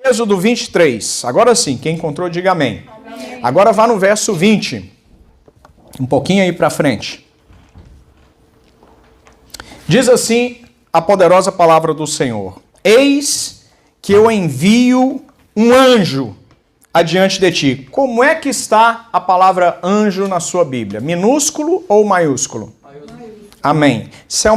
Êxodo 23. Agora sim, quem encontrou, diga amém. Amém. Agora vá no verso 20. Um pouquinho aí para frente. Diz assim a poderosa palavra do Senhor: Eis que eu envio um anjo adiante de ti. Como é que está a palavra anjo na sua Bíblia? Minúsculo ou maiúsculo? Amém. Isso é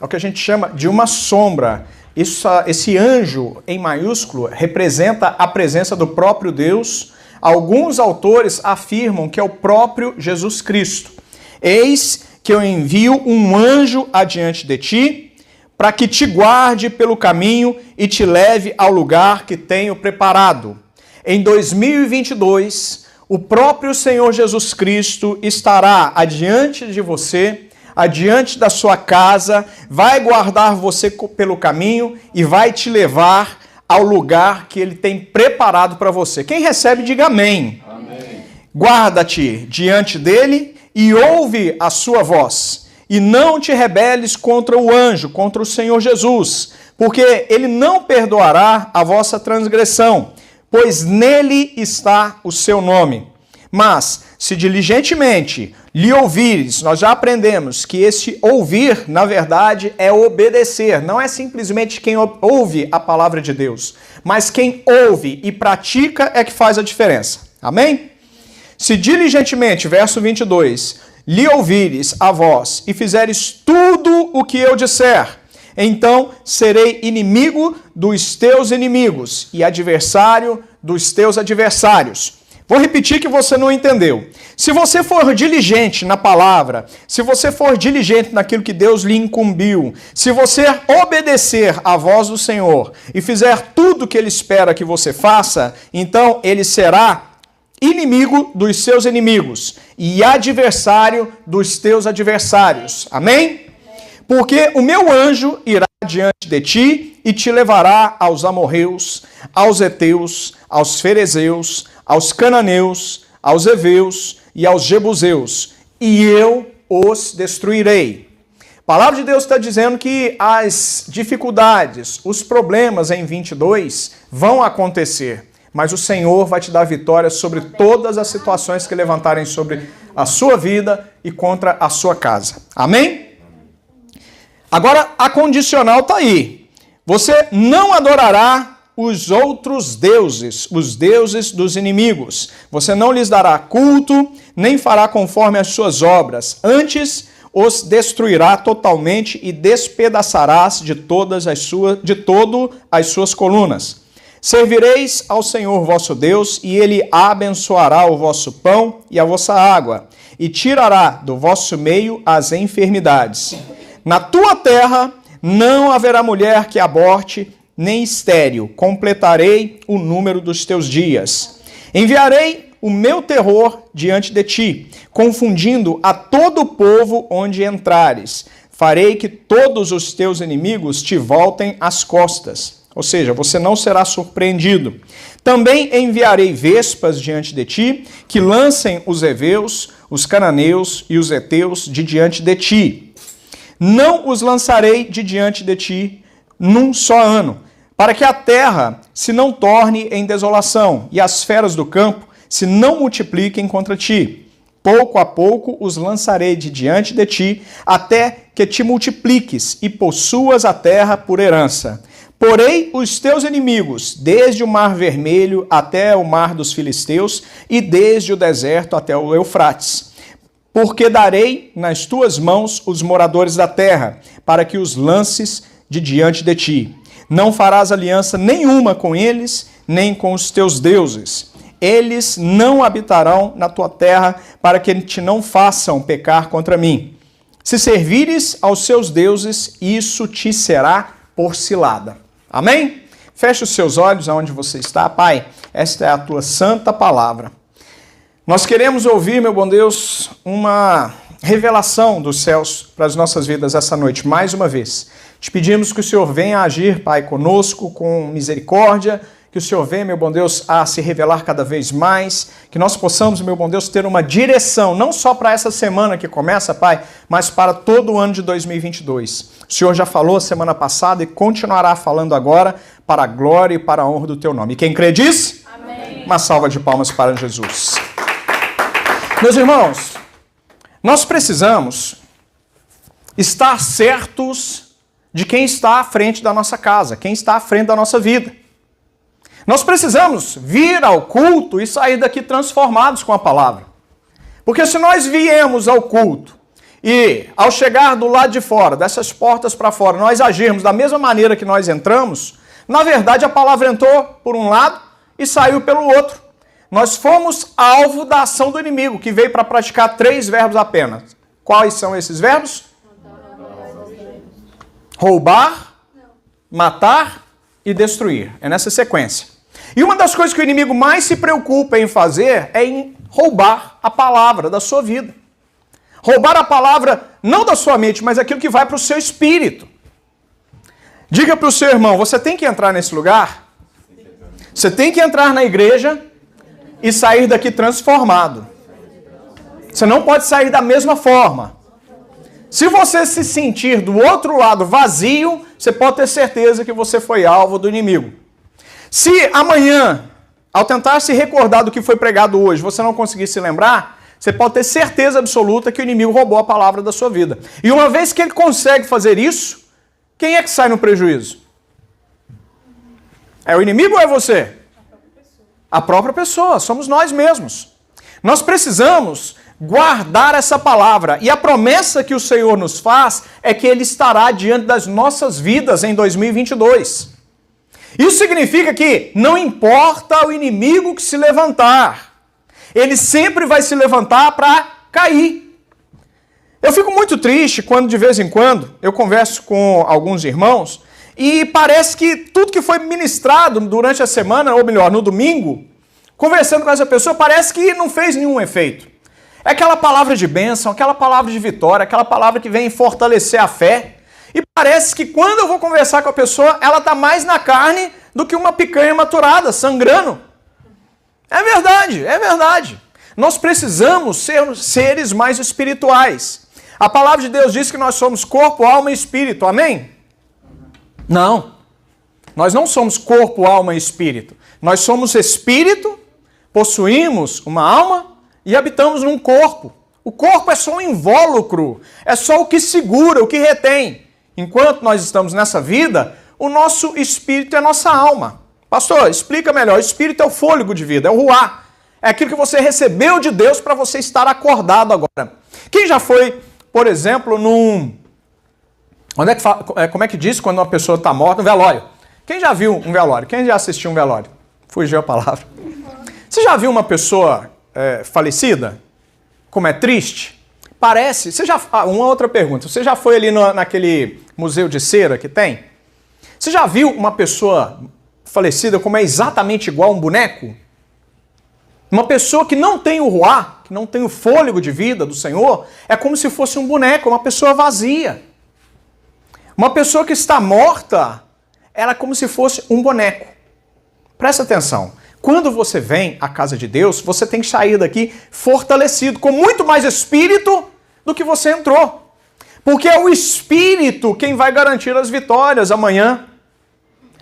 o que a gente chama de uma sombra. Esse anjo em maiúsculo representa a presença do próprio Deus. Alguns autores afirmam que é o próprio Jesus Cristo. Eis que eu envio um anjo adiante de ti, para que te guarde pelo caminho e te leve ao lugar que tenho preparado. Em 2022, o próprio Senhor Jesus Cristo estará adiante de você, adiante da sua casa, vai guardar você pelo caminho e vai te levar ao lugar que Ele tem preparado para você. Quem recebe, diga amém. Amém. Guarda-te diante dele e ouve a sua voz. E não te rebeles contra o anjo, contra o Senhor Jesus, porque Ele não perdoará a vossa transgressão, pois nele está o seu nome. Mas, se diligentemente lhe ouvires, nós já aprendemos que esse ouvir, na verdade, é obedecer. Não é simplesmente quem ouve a palavra de Deus, mas quem ouve e pratica é que faz a diferença. Amém? Se diligentemente, verso 22, lhe ouvires a voz e fizeres tudo o que eu disser, então serei inimigo dos teus inimigos e adversário dos teus adversários. Vou repetir que você não entendeu. Se você for diligente na palavra, se você for diligente naquilo que Deus lhe incumbiu, se você obedecer à voz do Senhor e fizer tudo o que Ele espera que você faça, então Ele será inimigo dos seus inimigos e adversário dos teus adversários. Amém? Porque o meu anjo irá diante de ti e te levará aos amorreus, aos heteus, aos ferezeus, aos cananeus, aos heveus e aos jebuseus, e eu os destruirei. A palavra de Deus está dizendo que as dificuldades, os problemas em 22 vão acontecer, mas o Senhor vai te dar vitória sobre todas as situações que levantarem sobre a sua vida e contra a sua casa. Amém? Agora, a condicional está aí. Você não adorará os outros deuses, os deuses dos inimigos. Você não lhes dará culto, nem fará conforme as suas obras. Antes, os destruirá totalmente e despedaçarás de todo as suas colunas. Servireis ao Senhor vosso Deus, e Ele abençoará o vosso pão e a vossa água, e tirará do vosso meio as enfermidades. Na tua terra não haverá mulher que aborte, nem estéril. Completarei o número dos teus dias. Enviarei o meu terror diante de ti, confundindo a todo o povo onde entrares. Farei que todos os teus inimigos te voltem as costas. Ou seja, você não será surpreendido. Também enviarei vespas diante de ti, que lancem os heveus, os cananeus e os heteus de diante de ti. Não os lançarei de diante de ti num só ano, para que a terra se não torne em desolação e as feras do campo se não multipliquem contra ti. Pouco a pouco os lançarei de diante de ti, até que te multipliques e possuas a terra por herança. Porei os teus inimigos desde o mar vermelho até o mar dos filisteus e desde o deserto até o Eufrates. Porque darei nas tuas mãos os moradores da terra, para que os lances de diante de ti. Não farás aliança nenhuma com eles, nem com os teus deuses. Eles não habitarão na tua terra, para que te não façam pecar contra mim. Se servires aos seus deuses, isso te será por cilada. Amém? Feche os seus olhos aonde você está. Pai, esta é a tua santa palavra. Nós queremos ouvir, meu bom Deus, uma revelação dos céus para as nossas vidas essa noite, mais uma vez. Te pedimos que o Senhor venha agir, Pai, conosco, com misericórdia, que o Senhor venha, meu bom Deus, a se revelar cada vez mais, que nós possamos, meu bom Deus, ter uma direção, não só para essa semana que começa, Pai, mas para todo o ano de 2022. O Senhor já falou semana passada e continuará falando agora, para a glória e para a honra do Teu nome. E quem crê diz? Amém. Uma salva de palmas para Jesus. Meus irmãos, nós precisamos estar certos de quem está à frente da nossa casa, quem está à frente da nossa vida. Nós precisamos vir ao culto e sair daqui transformados com a palavra. Porque se nós viemos ao culto e, ao chegar do lado de fora, dessas portas para fora, nós agirmos da mesma maneira que nós entramos, na verdade a palavra entrou por um lado e saiu pelo outro. Nós fomos alvo da ação do inimigo, que veio para praticar 3 verbos apenas. Quais são esses verbos? Roubar, matar e destruir. É nessa sequência. E uma das coisas que o inimigo mais se preocupa em fazer é em roubar a palavra da sua vida. Roubar a palavra não da sua mente, mas aquilo que vai para o seu espírito. Diga para o seu irmão, você tem que entrar nesse lugar? Você tem que entrar na igreja e sair daqui transformado. Você não pode sair da mesma forma. Se você se sentir do outro lado vazio, você pode ter certeza que você foi alvo do inimigo. Se amanhã, ao tentar se recordar do que foi pregado hoje, você não conseguir se lembrar, você pode ter certeza absoluta que o inimigo roubou a palavra da sua vida. E uma vez que ele consegue fazer isso, quem é que sai no prejuízo? É o inimigo ou é você? A própria pessoa, somos nós mesmos. Nós precisamos guardar essa palavra. E a promessa que o Senhor nos faz é que Ele estará diante das nossas vidas em 2022. Isso significa que não importa o inimigo que se levantar, ele sempre vai se levantar para cair. Eu fico muito triste quando de vez em quando eu converso com alguns irmãos e parece que tudo que foi ministrado durante a semana, ou melhor, no domingo, conversando com essa pessoa, parece que não fez nenhum efeito. É aquela palavra de bênção, aquela palavra de vitória, aquela palavra que vem fortalecer a fé. E parece que quando eu vou conversar com a pessoa, ela está mais na carne do que uma picanha maturada, sangrando. É verdade, é verdade. Nós precisamos ser seres mais espirituais. A palavra de Deus diz que nós somos corpo, alma e espírito, amém? Não. Nós não somos corpo, alma e espírito. Nós somos espírito, possuímos uma alma e habitamos num corpo. O corpo é só um invólucro, é só o que segura, o que retém. Enquanto nós estamos nessa vida, o nosso espírito é a nossa alma. Pastor, explica melhor. O espírito é o fôlego de vida, é o ruá. É aquilo que você recebeu de Deus para você estar acordado agora. Quem já foi, por exemplo, num... Como é que diz quando uma pessoa está morta? Um velório. Quem já viu um velório? Quem já assistiu um velório? Fugiu a palavra. Você já viu uma pessoa falecida? Como é triste? Parece... uma outra pergunta. Você já foi ali naquele museu de cera que tem? Você já viu uma pessoa falecida como é exatamente igual a um boneco? Uma pessoa que não tem o ruá, que não tem o fôlego de vida do Senhor, é como se fosse um boneco, uma pessoa vazia. Uma pessoa que está morta, ela é como se fosse um boneco. Presta atenção. Quando você vem à casa de Deus, você tem que sair daqui fortalecido, com muito mais espírito do que você entrou. Porque é o espírito quem vai garantir as vitórias amanhã.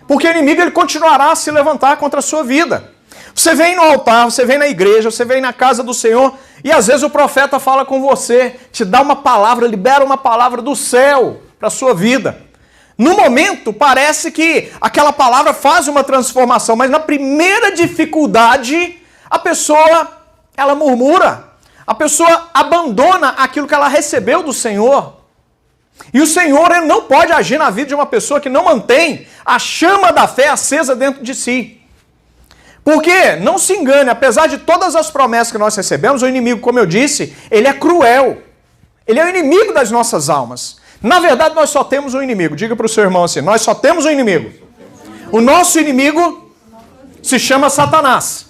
Porque o inimigo ele continuará a se levantar contra a sua vida. Você vem no altar, você vem na igreja, você vem na casa do Senhor e às vezes o profeta fala com você, te dá uma palavra, libera uma palavra do céu para a sua vida. No momento, parece que aquela palavra faz uma transformação, mas na primeira dificuldade, a pessoa, ela murmura. A pessoa abandona aquilo que ela recebeu do Senhor. E o Senhor ele não pode agir na vida de uma pessoa que não mantém a chama da fé acesa dentro de si. Porque, não se engane, apesar de todas as promessas que nós recebemos, o inimigo, como eu disse, ele é cruel. Ele é o inimigo das nossas almas. Na verdade, nós só temos um inimigo. Diga para o seu irmão assim, nós só temos um inimigo. O nosso inimigo se chama Satanás.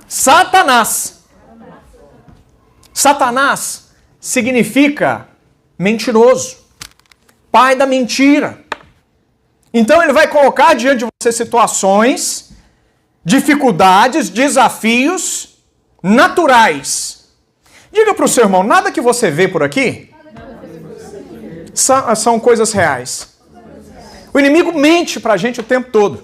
Satanás. Satanás significa mentiroso. Pai da mentira. Então ele vai colocar diante de você situações dificuldades, desafios naturais. Diga para o seu irmão, nada que você vê por aqui são coisas reais. O inimigo mente para a gente o tempo todo.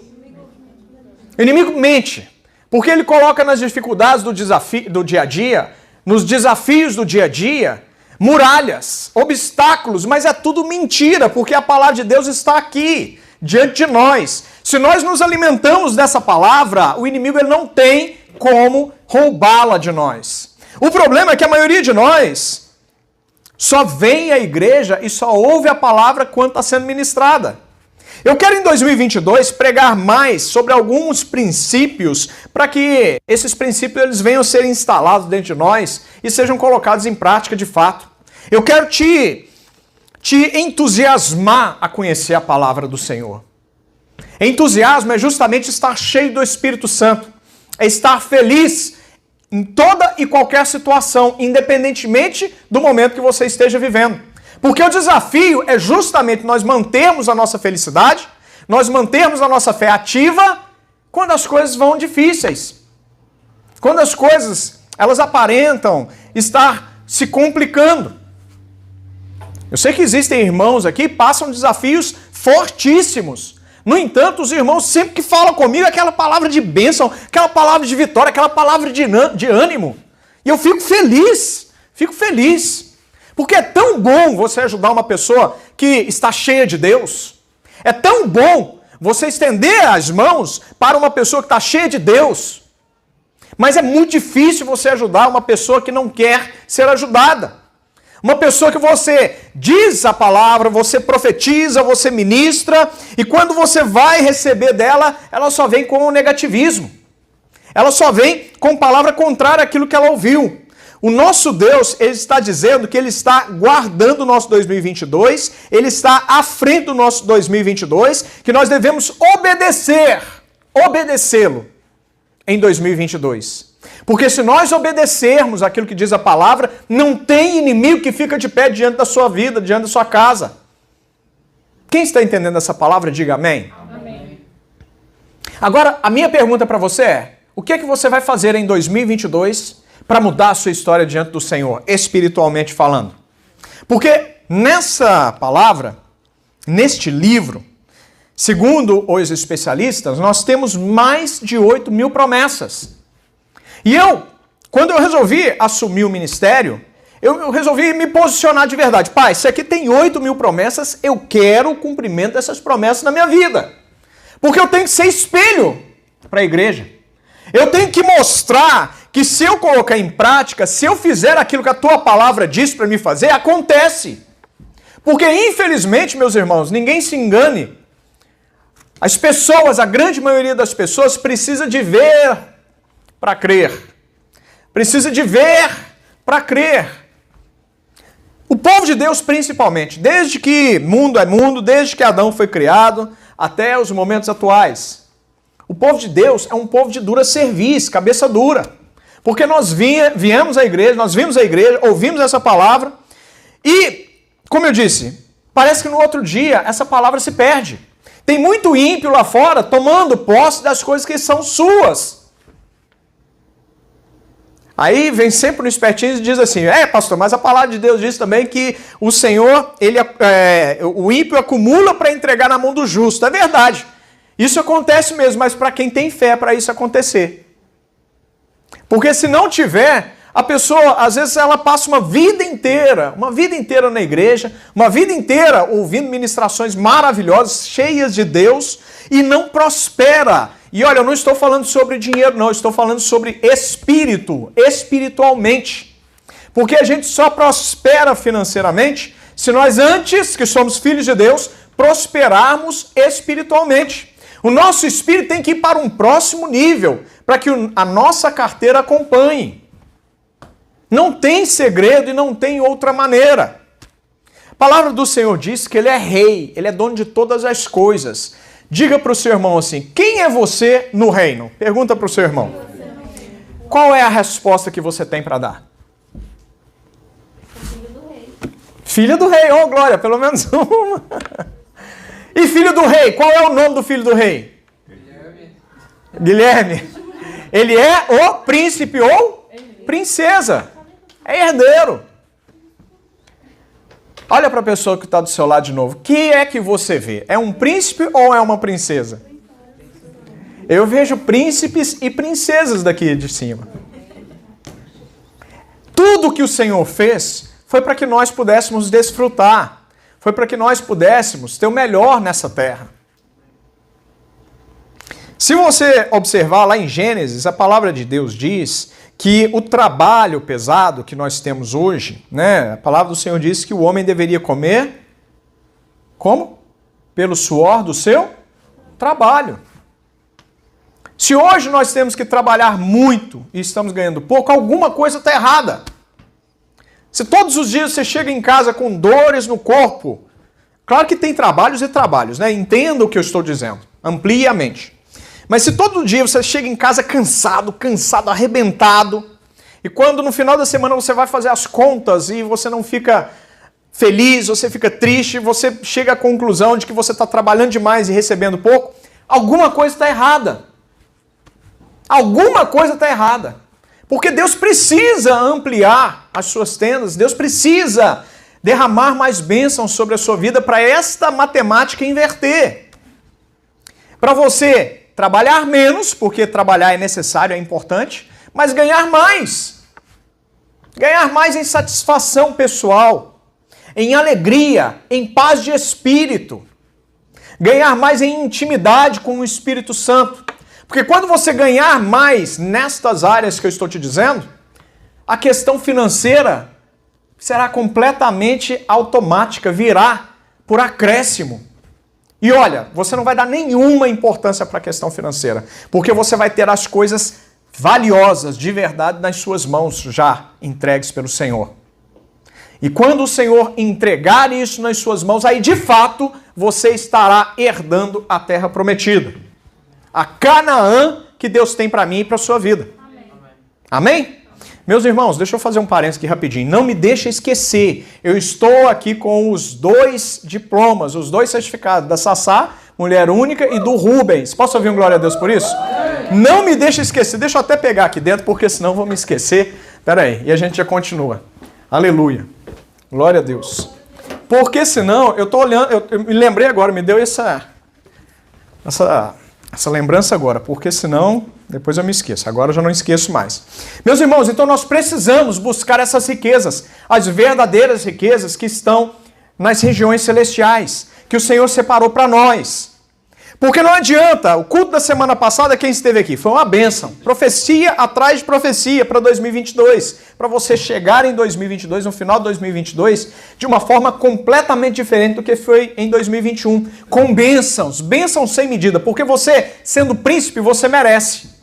O inimigo mente, porque ele coloca nas dificuldades do dia a dia, nos desafios do dia a dia, muralhas, obstáculos, mas é tudo mentira, porque a palavra de Deus está aqui, diante de nós. Se nós nos alimentamos dessa palavra, o inimigo ele não tem como roubá-la de nós. O problema é que a maioria de nós só vem à igreja e só ouve a palavra quando está sendo ministrada. Eu quero em 2022 pregar mais sobre alguns princípios para que esses princípios eles venham a ser instalados dentro de nós e sejam colocados em prática de fato. Eu quero te entusiasmar a conhecer a palavra do Senhor. Entusiasmo é justamente estar cheio do Espírito Santo, é estar feliz em toda e qualquer situação, independentemente do momento que você esteja vivendo. Porque o desafio é justamente nós mantermos a nossa felicidade, nós mantermos a nossa fé ativa quando as coisas vão difíceis. Quando as coisas, elas aparentam estar se complicando. Eu sei que existem irmãos aqui que passam desafios fortíssimos. No entanto, os irmãos sempre que falam comigo, aquela palavra de bênção, aquela palavra de vitória, aquela palavra de ânimo. E eu fico feliz. Porque é tão bom você ajudar uma pessoa que está cheia de Deus. É tão bom você estender as mãos para uma pessoa que está cheia de Deus. Mas é muito difícil você ajudar uma pessoa que não quer ser ajudada. Uma pessoa que você diz a palavra, você profetiza, você ministra, e quando você vai receber dela, ela só vem com o negativismo. Ela só vem com palavra contrária àquilo que ela ouviu. O nosso Deus, ele está dizendo que ele está guardando o nosso 2022, ele está à frente do nosso 2022, que nós devemos obedecê-lo em 2022. Porque se nós obedecermos aquilo que diz a palavra, não tem inimigo que fica de pé diante da sua vida, diante da sua casa. Quem está entendendo essa palavra, diga amém. Amém. Agora, a minha pergunta para você é, o que é que você vai fazer em 2022 para mudar a sua história diante do Senhor, espiritualmente falando? Porque nessa palavra, neste livro, segundo os especialistas, nós temos mais de 8.000 promessas. E quando eu resolvi assumir o ministério, eu resolvi me posicionar de verdade. Pai, isso aqui tem 8.000 promessas, eu quero o cumprimento dessas promessas na minha vida. Porque eu tenho que ser espelho para a igreja. Eu tenho que mostrar que se eu colocar em prática, se eu fizer aquilo que a tua palavra diz para me fazer, acontece. Porque infelizmente, meus irmãos, ninguém se engane. As pessoas, a grande maioria das pessoas precisa de ver para crer. Precisa de ver para crer. O povo de Deus, principalmente, desde que mundo é mundo, desde que Adão foi criado, até os momentos atuais. O povo de Deus é um povo de dura cerviz, cabeça dura. Porque nós viemos à igreja, nós vimos a igreja, ouvimos essa palavra e, como eu disse, parece que no outro dia essa palavra se perde. Tem muito ímpio lá fora tomando posse das coisas que são suas. Aí vem sempre no espertinho e diz assim, pastor, mas a palavra de Deus diz também que o Senhor, o ímpio acumula para entregar na mão do justo. É verdade. Isso acontece mesmo, mas para quem tem fé para isso acontecer. Porque se não tiver, a pessoa, às vezes, ela passa uma vida inteira na igreja, uma vida inteira ouvindo ministrações maravilhosas, cheias de Deus, e não prospera. E olha, eu não estou falando sobre dinheiro, não, eu estou falando sobre espírito, espiritualmente. Porque a gente só prospera financeiramente se nós, antes que somos filhos de Deus, prosperarmos espiritualmente. O nosso espírito tem que ir para um próximo nível, para que a nossa carteira acompanhe. Não tem segredo e não tem outra maneira. A palavra do Senhor diz que Ele é rei, Ele é dono de todas as coisas. Diga para o seu irmão assim, quem é você no reino? Pergunta para o seu irmão. Qual é a resposta que você tem para dar? Filho do rei. Filho do rei, oh glória, pelo menos uma. E filho do rei, qual é o nome do filho do rei? Guilherme, ele é o príncipe ou princesa. É herdeiro. Olha para a pessoa que está do seu lado de novo. O que é que você vê? É um príncipe ou é uma princesa? Eu vejo príncipes e princesas daqui de cima. Tudo que o Senhor fez foi para que nós pudéssemos desfrutar. Foi para que nós pudéssemos ter o melhor nessa terra. Se você observar lá em Gênesis, a palavra de Deus diz que o trabalho pesado que nós temos hoje, né? A palavra do Senhor diz que o homem deveria comer, como? Pelo suor do seu trabalho. Se hoje nós temos que trabalhar muito e estamos ganhando pouco, alguma coisa está errada. Se todos os dias você chega em casa com dores no corpo, claro que tem trabalhos e trabalhos, né? Entenda o que eu estou dizendo, amplie a mente. Mas se todo dia você chega em casa cansado, arrebentado, e quando no final da semana você vai fazer as contas e você não fica feliz, você fica triste, você chega à conclusão de que você está trabalhando demais e recebendo pouco, alguma coisa está errada. Alguma coisa está errada. Porque Deus precisa ampliar as suas tendas, Deus precisa derramar mais bênçãos sobre a sua vida para esta matemática inverter. Para você trabalhar menos, porque trabalhar é necessário, é importante, mas ganhar mais. Ganhar mais em satisfação pessoal, em alegria, em paz de espírito. Ganhar mais em intimidade com o Espírito Santo. Porque quando você ganhar mais nestas áreas que eu estou te dizendo, a questão financeira será completamente automática, virá por acréscimo. E olha, você não vai dar nenhuma importância para a questão financeira, porque você vai ter as coisas valiosas de verdade nas suas mãos já entregues pelo Senhor. E quando o Senhor entregar isso nas suas mãos, aí de fato você estará herdando a terra prometida. A Canaã que Deus tem para mim e para a sua vida. Amém? Amém? Meus irmãos, deixa eu fazer um parênteses aqui rapidinho. Não me deixa esquecer, eu estou aqui com os 2 diplomas, os 2 certificados, da Sassá, mulher única, e do Rubens. Posso ouvir um glória a Deus por isso? Não me deixa esquecer, deixa eu até pegar aqui dentro, porque senão eu vou me esquecer. Espera aí, e a gente já continua. Aleluia. Glória a Deus. Porque senão, eu estou olhando, eu me lembrei agora, me deu essa lembrança agora, porque senão depois eu me esqueço. Agora eu já não esqueço mais. Meus irmãos, então nós precisamos buscar essas riquezas, as verdadeiras riquezas que estão nas regiões celestiais, que o Senhor separou para nós. Porque não adianta, o culto da semana passada, quem esteve aqui? Foi uma bênção. Profecia atrás de profecia para 2022. Para você chegar em 2022, no final de 2022, de uma forma completamente diferente do que foi em 2021. Com bênçãos, bênçãos sem medida. Porque você, sendo príncipe, você merece.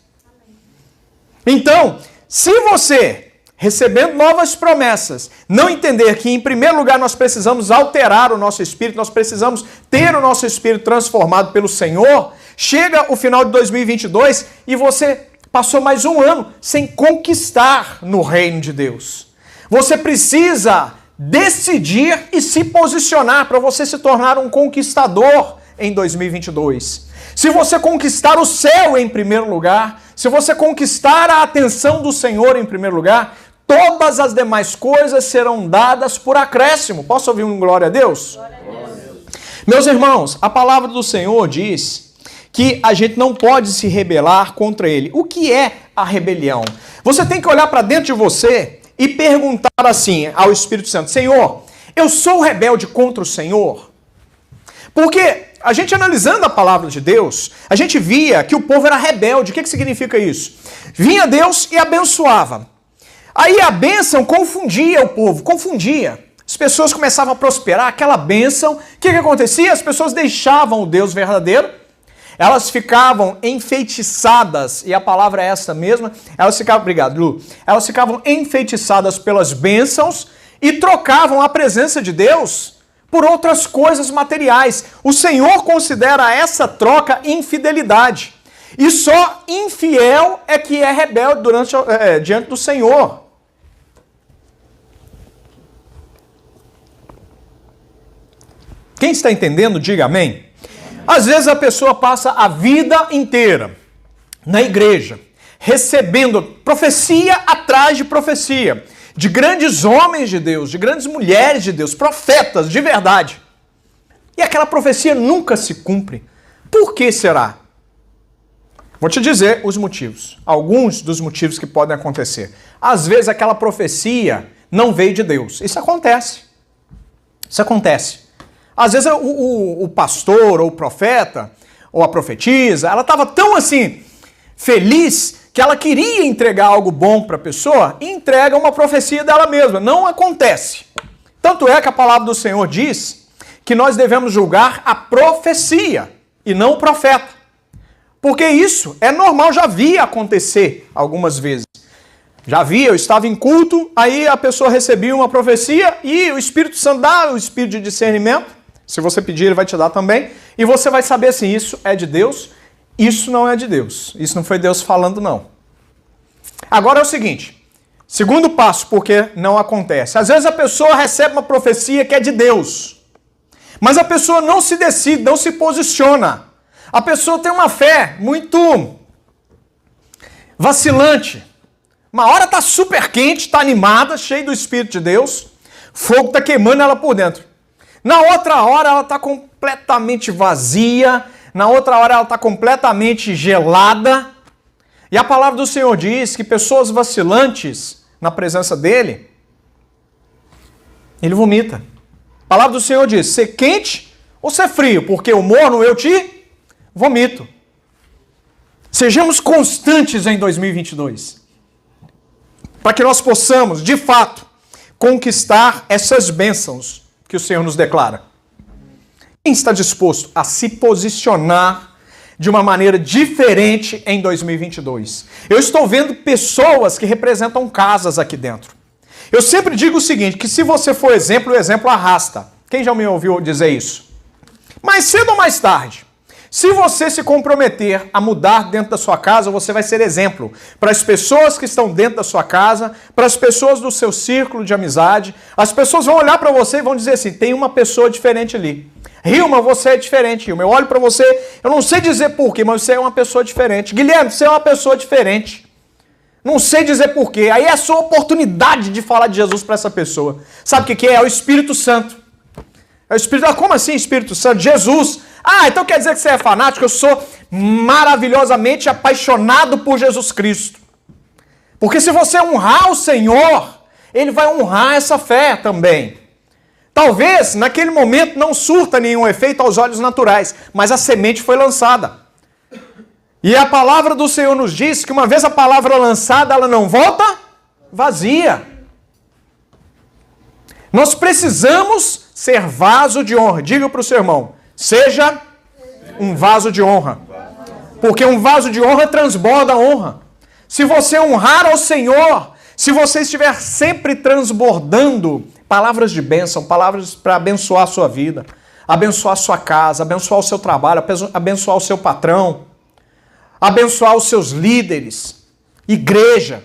Então, se você, recebendo novas promessas, não entender que, em primeiro lugar, nós precisamos alterar o nosso espírito, nós precisamos ter o nosso espírito transformado pelo Senhor, chega o final de 2022 e você passou mais um ano sem conquistar no reino de Deus. Você precisa decidir e se posicionar para você se tornar um conquistador em 2022. Se você conquistar o céu em primeiro lugar, se você conquistar a atenção do Senhor em primeiro lugar, todas as demais coisas serão dadas por acréscimo. Posso ouvir um glória a Deus? Glória a Deus. Meus irmãos, a palavra do Senhor diz que a gente não pode se rebelar contra Ele. O que é a rebelião? Você tem que olhar para dentro de você e perguntar assim ao Espírito Santo: Senhor, eu sou rebelde contra o Senhor? Porque a gente analisando a palavra de Deus, a gente via que o povo era rebelde. O que significa isso? Vinha Deus e abençoava. Aí a bênção confundia o povo, confundia. As pessoas começavam a prosperar, aquela bênção. O que acontecia? As pessoas deixavam o Deus verdadeiro, elas ficavam enfeitiçadas, e a palavra é essa mesma, elas ficavam, obrigado Lu, elas ficavam enfeitiçadas pelas bênçãos e trocavam a presença de Deus por outras coisas materiais. O Senhor considera essa troca infidelidade. E só infiel é que é rebelde diante do Senhor. Quem está entendendo, diga amém. Às vezes a pessoa passa a vida inteira na igreja, recebendo profecia atrás de profecia, de grandes homens de Deus, de grandes mulheres de Deus, profetas de verdade. E aquela profecia nunca se cumpre. Por que será? Vou te dizer os motivos. Alguns dos motivos que podem acontecer. Às vezes aquela profecia não veio de Deus. Isso acontece. Isso acontece. Às vezes o pastor ou o profeta ou a profetisa, ela estava tão assim feliz que ela queria entregar algo bom para a pessoa e entrega uma profecia dela mesma. Não acontece. Tanto é que a palavra do Senhor diz que nós devemos julgar a profecia e não o profeta. Porque isso é normal, já via acontecer algumas vezes. Já via, eu estava em culto, aí a pessoa recebia uma profecia e o Espírito Santo dá o espírito de discernimento. Se você pedir, ele vai te dar também. E você vai saber se isso é de Deus, isso não é de Deus. Isso não foi Deus falando, não. Agora é o seguinte, segundo passo, porque não acontece. Às vezes a pessoa recebe uma profecia que é de Deus, mas a pessoa não se decide, não se posiciona. A pessoa tem uma fé muito vacilante. Uma hora está super quente, está animada, cheia do Espírito de Deus, fogo está queimando ela por dentro. Na outra hora ela está completamente vazia, na outra hora ela está completamente gelada. E a palavra do Senhor diz que pessoas vacilantes na presença dele, ele vomita. A palavra do Senhor diz, ser quente ou ser frio, porque o morno eu te vomito. Sejamos constantes em 2022. Para que nós possamos, de fato, conquistar essas bênçãos que o Senhor nos declara. Quem está disposto a se posicionar de uma maneira diferente em 2022? Eu estou vendo pessoas que representam casas aqui dentro. Eu sempre digo o seguinte, que se você for exemplo, o exemplo arrasta. Quem já me ouviu dizer isso? Mais cedo ou mais tarde, se você se comprometer a mudar dentro da sua casa, você vai ser exemplo para as pessoas que estão dentro da sua casa, para as pessoas do seu círculo de amizade. As pessoas vão olhar para você e vão dizer assim, tem uma pessoa diferente ali. Hilma, você é diferente, Hilma. Eu olho para você, eu não sei dizer porquê, mas você é uma pessoa diferente. Guilherme, você é uma pessoa diferente. Não sei dizer porquê. Aí é a sua oportunidade de falar de Jesus para essa pessoa. Sabe o que é? É o Espírito Santo. É o Espírito. Como assim Espírito Santo? Jesus. Ah, então quer dizer que você é fanático? Eu sou maravilhosamente apaixonado por Jesus Cristo. Porque se você honrar o Senhor, Ele vai honrar essa fé também. Talvez, naquele momento, não surta nenhum efeito aos olhos naturais, mas a semente foi lançada. E a palavra do Senhor nos diz que uma vez a palavra lançada, ela não volta vazia. Nós precisamos ser vaso de honra. Diga para o seu irmão, seja um vaso de honra. Porque um vaso de honra transborda honra. Se você honrar ao Senhor, se você estiver sempre transbordando palavras de bênção, palavras para abençoar a sua vida, abençoar a sua casa, abençoar o seu trabalho, abençoar o seu patrão, abençoar os seus líderes, igreja.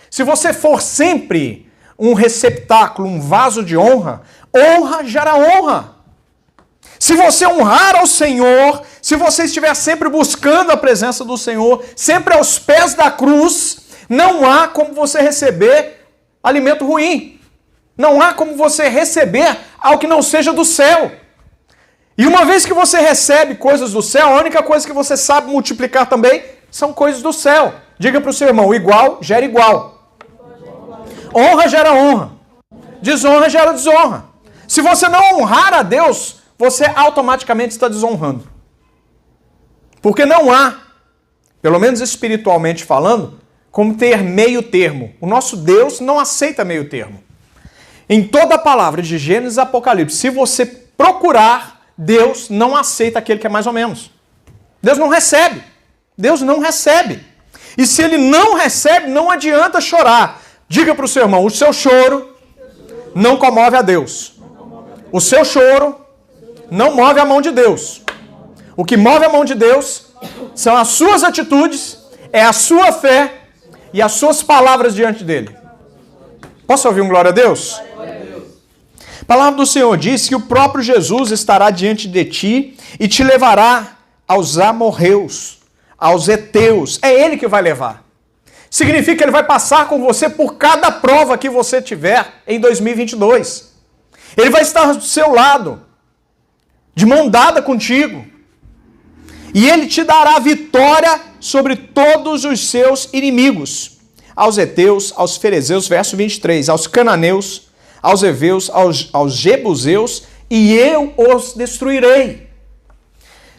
Se você for sempre um receptáculo, um vaso de honra, honra gera honra. Se você honrar ao Senhor, se você estiver sempre buscando a presença do Senhor, sempre aos pés da cruz, não há como você receber alimento ruim. Não há como você receber algo que não seja do céu. E uma vez que você recebe coisas do céu, a única coisa que você sabe multiplicar também são coisas do céu. Diga para o seu irmão, igual gera igual. Honra gera honra. Desonra gera desonra. Se você não honrar a Deus, você automaticamente está desonrando. Porque não há, pelo menos espiritualmente falando, como ter meio termo. O nosso Deus não aceita meio termo. Em toda a palavra de Gênesis e Apocalipse, se você procurar, Deus não aceita aquele que é mais ou menos. Deus não recebe. Deus não recebe. E se ele não recebe, não adianta chorar. Diga para o seu irmão, o seu choro não comove a Deus. O seu choro não move a mão de Deus. O que move a mão de Deus são as suas atitudes, é a sua fé e as suas palavras diante dele. Posso ouvir um glória a Deus? A palavra do Senhor diz que o próprio Jesus estará diante de ti e te levará aos amorreus, aos heteus. É ele que vai levar. Significa que ele vai passar com você por cada prova que você tiver em 2022. Ele vai estar do seu lado, de mão dada contigo. E ele te dará vitória sobre todos os seus inimigos. Aos heteus, aos ferezeus, verso 23, aos cananeus, aos heveus, aos jebuseus, e eu os destruirei.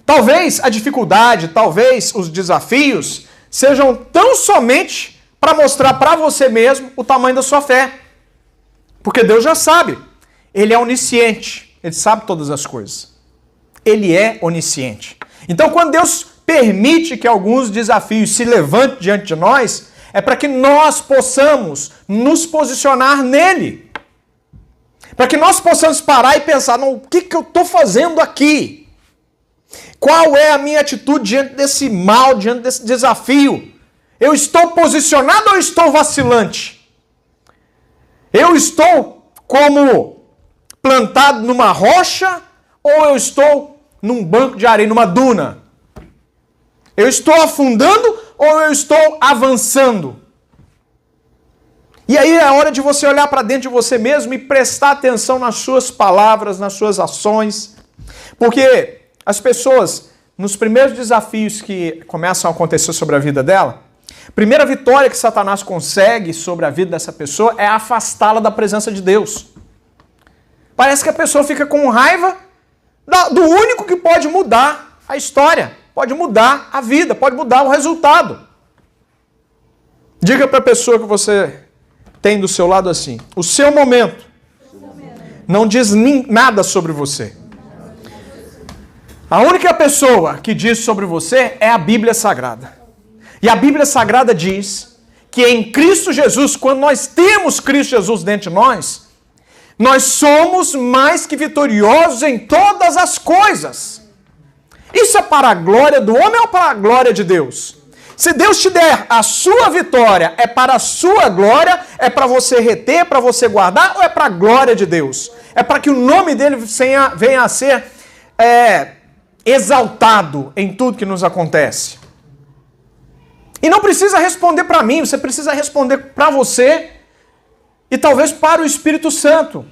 Talvez a dificuldade, talvez os desafios sejam tão somente para mostrar para você mesmo o tamanho da sua fé. Porque Deus já sabe. Ele é onisciente. Ele sabe todas as coisas. Ele é onisciente. Então, quando Deus permite que alguns desafios se levantem diante de nós, é para que nós possamos nos posicionar nele. Para que nós possamos parar e pensar, o que eu estou fazendo aqui? Qual é a minha atitude diante desse mal, diante desse desafio? Eu estou posicionado ou estou vacilante? Eu estou como plantado numa rocha ou eu estou num banco de areia, numa duna? Eu estou afundando ou eu estou avançando? E aí é hora de você olhar para dentro de você mesmo e prestar atenção nas suas palavras, nas suas ações. Porque as pessoas, nos primeiros desafios que começam a acontecer sobre a vida dela, a primeira vitória que Satanás consegue sobre a vida dessa pessoa é afastá-la da presença de Deus. Parece que a pessoa fica com raiva do único que pode mudar a história, pode mudar a vida, pode mudar o resultado. Diga para a pessoa que você tem do seu lado assim, o seu momento não diz nada sobre você. A única pessoa que diz sobre você é a Bíblia Sagrada. E a Bíblia Sagrada diz que em Cristo Jesus, quando nós temos Cristo Jesus dentro de nós somos mais que vitoriosos em todas as coisas. Isso é para a glória do homem ou para a glória de Deus? Se Deus te der a sua vitória, é para a sua glória, é para você reter, para você guardar, ou é para a glória de Deus? É para que o nome dele venha a ser exaltado em tudo que nos acontece. E não precisa responder para mim, você precisa responder para você e talvez para o Espírito Santo.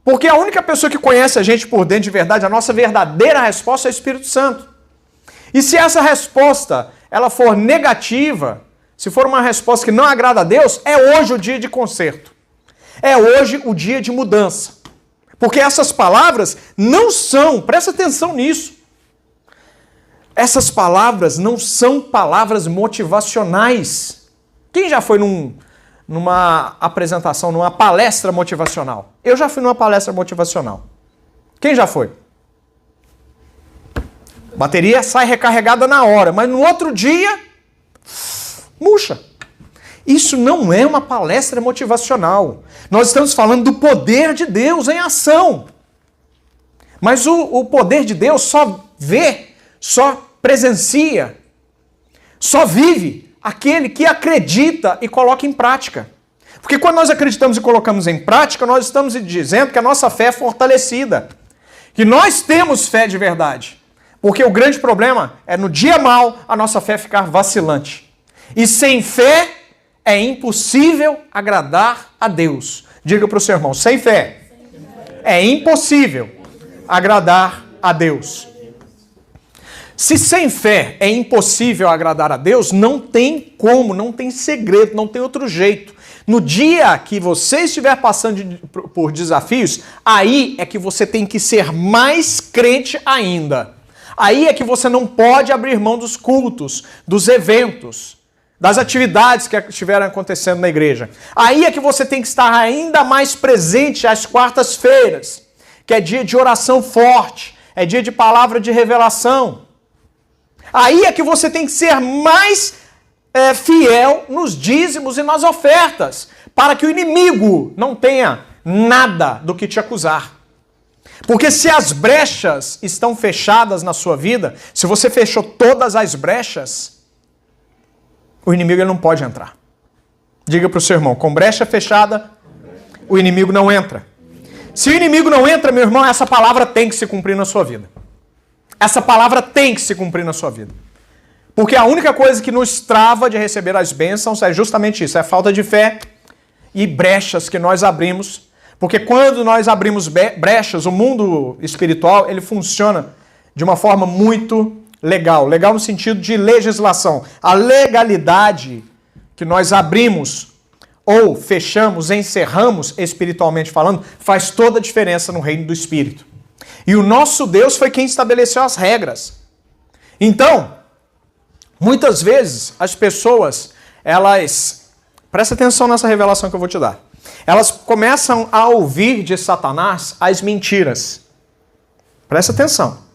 Porque a única pessoa que conhece a gente por dentro de verdade, a nossa verdadeira resposta é o Espírito Santo. E se essa resposta ela for negativa, se for uma resposta que não agrada a Deus, é hoje o dia de conserto. É hoje o dia de mudança. Porque essas palavras não são, presta atenção nisso, essas palavras não são palavras motivacionais. Quem já foi numa apresentação, numa palestra motivacional? Eu já fui numa palestra motivacional. Quem já foi? Bateria sai recarregada na hora, mas no outro dia, murcha. Isso não é uma palestra motivacional. Nós estamos falando do poder de Deus em ação. Mas o poder de Deus só vê, só presencia, só vive aquele que acredita e coloca em prática. Porque quando nós acreditamos e colocamos em prática, nós estamos dizendo que a nossa fé é fortalecida. Que nós temos fé de verdade. Porque o grande problema é no dia mau a nossa fé ficar vacilante. E sem fé é impossível agradar a Deus. Diga para o seu irmão, sem fé é impossível agradar a Deus. Se sem fé é impossível agradar a Deus, não tem como, não tem segredo, não tem outro jeito. No dia que você estiver passando por desafios, aí é que você tem que ser mais crente ainda. Aí é que você não pode abrir mão dos cultos, dos eventos, das atividades que estiveram acontecendo na igreja. Aí é que você tem que estar ainda mais presente às quartas-feiras, que é dia de oração forte, é dia de palavra de revelação. Aí é que você tem que ser mais fiel nos dízimos e nas ofertas, para que o inimigo não tenha nada do que te acusar. Porque se as brechas estão fechadas na sua vida, se você fechou todas as brechas, o inimigo ele não pode entrar. Diga para o seu irmão, com brecha fechada, o inimigo não entra. Se o inimigo não entra, meu irmão, essa palavra tem que se cumprir na sua vida. Essa palavra tem que se cumprir na sua vida. Porque a única coisa que nos trava de receber as bênçãos é justamente isso, é a falta de fé e brechas que nós abrimos. Porque quando nós abrimos brechas, o mundo espiritual, ele funciona de uma forma muito legal. Legal no sentido de legislação. A legalidade que nós abrimos ou fechamos, encerramos espiritualmente falando, faz toda a diferença no reino do Espírito. E o nosso Deus foi quem estabeleceu as regras. Então, muitas vezes as pessoas, elas, presta atenção nessa revelação que eu vou te dar, elas começam a ouvir de Satanás as mentiras. Presta atenção.